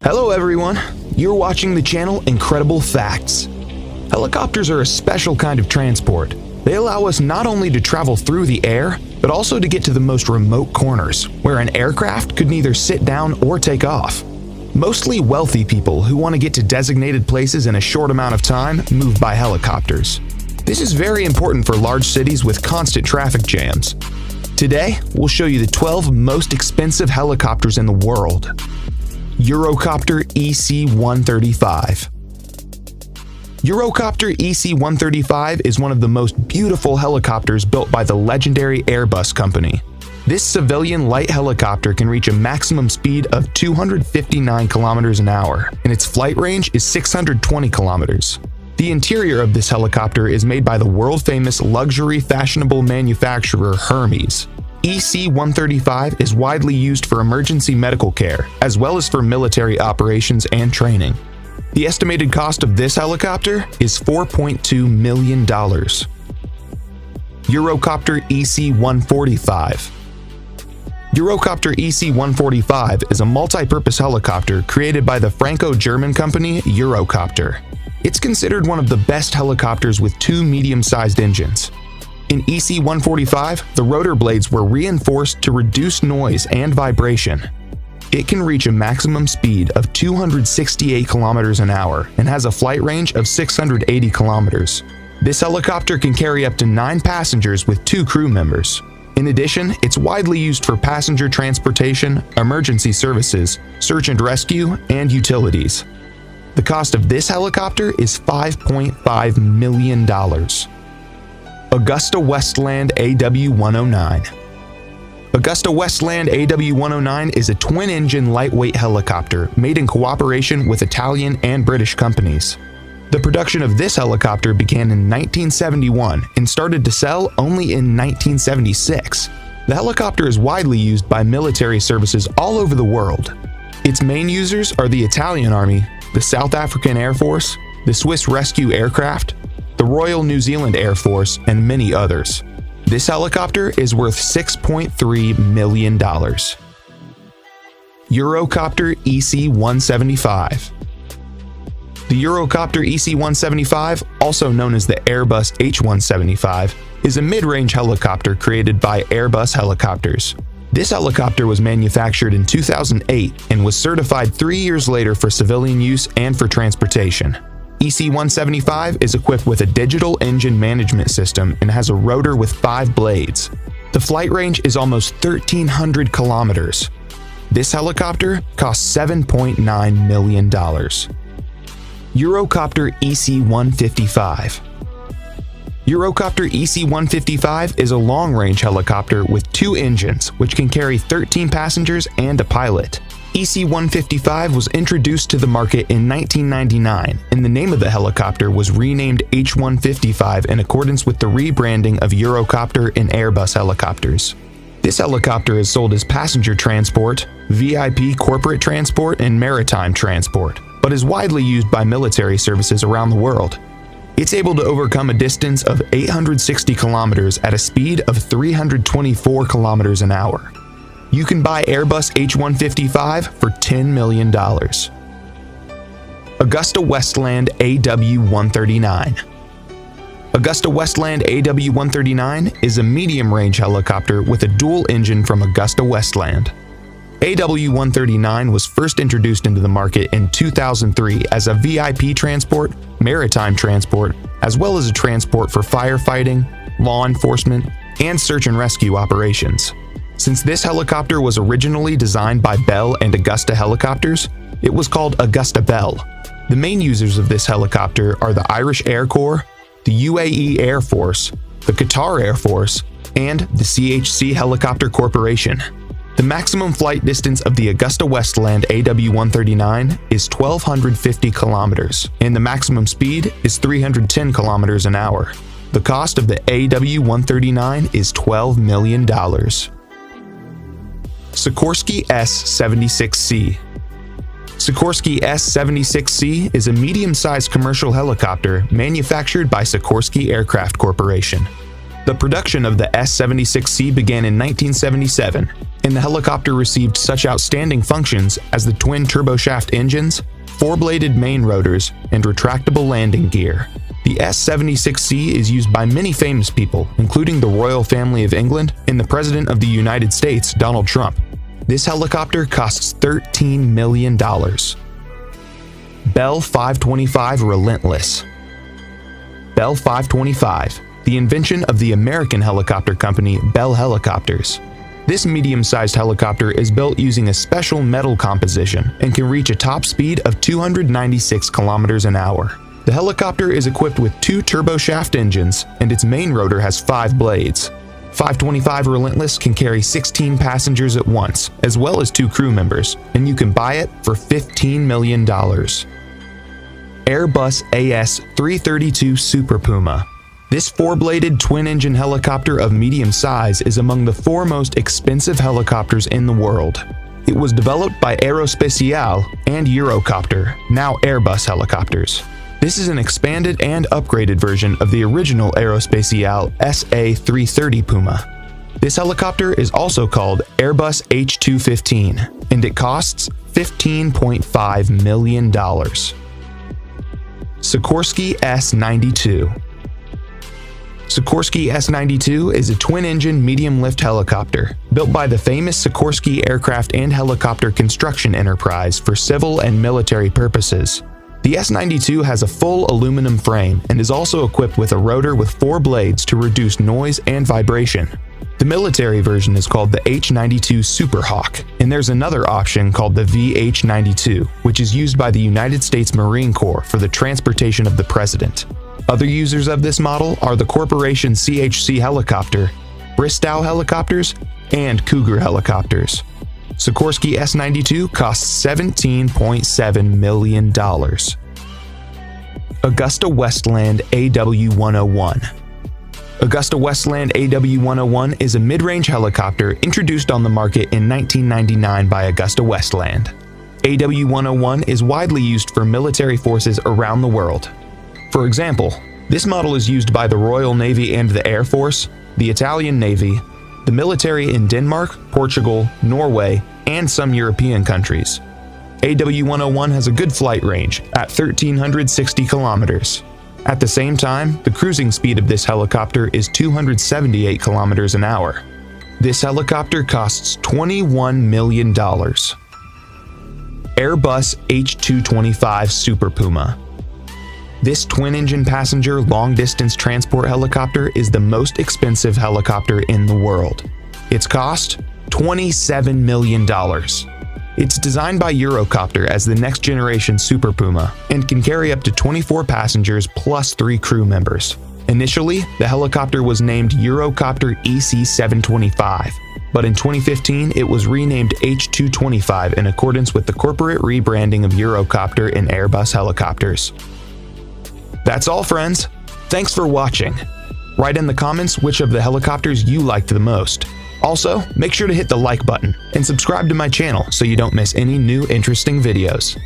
Hello everyone, you're watching the channel Incredible Facts. Helicopters are a special kind of transport. They allow us not only to travel through the air, but also to get to the most remote corners, where an aircraft could neither sit down or take off. Mostly wealthy people who want to get to designated places in a short amount of time move by helicopters. This is very important for large cities with constant traffic jams. Today, we'll show you the 12 most expensive helicopters in the world. Eurocopter EC-135. Eurocopter EC-135 is one of the most beautiful helicopters built by the legendary Airbus company. This civilian light helicopter can reach a maximum speed of 259 kilometers an hour, and its flight range is 620 kilometers. The interior of this helicopter is made by the world-famous luxury fashionable manufacturer Hermes. EC-135 is widely used for emergency medical care, as well as for military operations and training. The estimated cost of this helicopter is $4.2 million. Eurocopter EC-145. Eurocopter EC-145 is a multi-purpose helicopter created by the Franco-German company Eurocopter. It's considered one of the best helicopters with two medium-sized engines. In EC-145, the rotor blades were reinforced to reduce noise and vibration. It can reach a maximum speed of 268 kilometers an hour and has a flight range of 680 kilometers. This helicopter can carry up to 9 passengers with 2 crew members. In addition, it's widely used for passenger transportation, emergency services, search and rescue, and utilities. The cost of this helicopter is $5.5 million. AgustaWestland AW109. AgustaWestland AW109 is a twin-engine lightweight helicopter made in cooperation with Italian and British companies. The production of this helicopter began in 1971 and started to sell only in 1976. The helicopter is widely used by military services all over the world. Its main users are the Italian Army, the South African Air Force, the Swiss Rescue Aircraft, the Royal New Zealand Air Force, and many others. This helicopter is worth $6.3 million. Eurocopter EC-175. The Eurocopter EC-175, also known as the Airbus H-175, is a mid-range helicopter created by Airbus Helicopters. This helicopter was manufactured in 2008 and was certified 3 years later for civilian use and for transportation. EC-175 is equipped with a digital engine management system and has a rotor with 5 blades. The flight range is almost 1,300 kilometers. This helicopter costs $7.9 million. Eurocopter EC-155. Eurocopter EC-155 is a long-range helicopter with 2 engines, which can carry 13 passengers and a pilot. EC-155 was introduced to the market in 1999, and the name of the helicopter was renamed H-155 in accordance with the rebranding of Eurocopter and Airbus helicopters. This helicopter is sold as passenger transport, VIP corporate transport, and maritime transport, but is widely used by military services around the world. It's able to overcome a distance of 860 kilometers at a speed of 324 kilometers an hour. You can buy Airbus H-155 for $10 million. AgustaWestland AW139. AgustaWestland AW139 is a medium-range helicopter with a dual engine from AgustaWestland. AW139 was first introduced into the market in 2003 as a VIP transport, maritime transport, as well as a transport for firefighting, law enforcement, and search and rescue operations. Since this helicopter was originally designed by Bell and Augusta Helicopters, it was called Augusta Bell. The main users of this helicopter are the Irish Air Corps, the UAE Air Force, the Qatar Air Force, and the CHC Helicopter Corporation. The maximum flight distance of the AgustaWestland AW139 is 1,250 kilometers, and the maximum speed is 310 kilometers an hour. The cost of the AW139 is $12 million. Sikorsky S-76C. Sikorsky S-76C is a medium-sized commercial helicopter manufactured by Sikorsky Aircraft Corporation. The production of the S-76C began in 1977, and the helicopter received such outstanding functions as the twin turboshaft engines, four-bladed main rotors, and retractable landing gear. The S-76C is used by many famous people, including the royal family of England and the President of the United States, Donald Trump. This helicopter costs $13 million. Bell 525 Relentless. Bell 525, the invention of the American helicopter company Bell Helicopters. This medium-sized helicopter is built using a special metal composition and can reach a top speed of 296 kilometers an hour. The helicopter is equipped with two turboshaft engines, and its main rotor has 5 blades. 525 Relentless can carry 16 passengers at once, as well as 2 crew members, and you can buy it for $15 million. Airbus AS-332 Super Puma. This 4-bladed twin-engine helicopter of medium size is among the 4 most expensive helicopters in the world. It was developed by Aerospatiale and Eurocopter, now Airbus helicopters. This is an expanded and upgraded version of the original Aerospatiale SA-330 Puma. This helicopter is also called Airbus H215, and it costs $15.5 million. Sikorsky S-92. Sikorsky S-92 is a twin-engine medium-lift helicopter built by the famous Sikorsky Aircraft and Helicopter Construction Enterprise for civil and military purposes. The S-92 has a full aluminum frame and is also equipped with a rotor with 4 blades to reduce noise and vibration. The military version is called the H-92 Super Hawk, and there's another option called the VH-92, which is used by the United States Marine Corps for the transportation of the president. Other users of this model are the Corporation CHC helicopter, Bristow helicopters, and Cougar helicopters. Sikorsky S-92 costs $17.7 million. Augusta Westland AW101. Augusta Westland AW101 is a mid-range helicopter introduced on the market in 1999 by Augusta Westland. AW101 is widely used for military forces around the world. For example, this model is used by the Royal Navy and the Air Force, the Italian Navy, the military in Denmark, Portugal, Norway, and some European countries. AW101 has a good flight range at 1,360 kilometers. At the same time, the cruising speed of this helicopter is 278 kilometers an hour. This helicopter costs $21 million. Airbus H225 Super Puma. This twin-engine passenger long-distance transport helicopter is the most expensive helicopter in the world. Its cost? $27 million. It's designed by Eurocopter as the next-generation Super Puma and can carry up to 24 passengers plus 3 crew members. Initially, the helicopter was named Eurocopter EC-725, but in 2015 it was renamed H225 in accordance with the corporate rebranding of Eurocopter and Airbus helicopters. That's all, friends. Thanks for watching. Write in the comments which of the helicopters you liked the most. Also, make sure to hit the like button and subscribe to my channel so you don't miss any new interesting videos.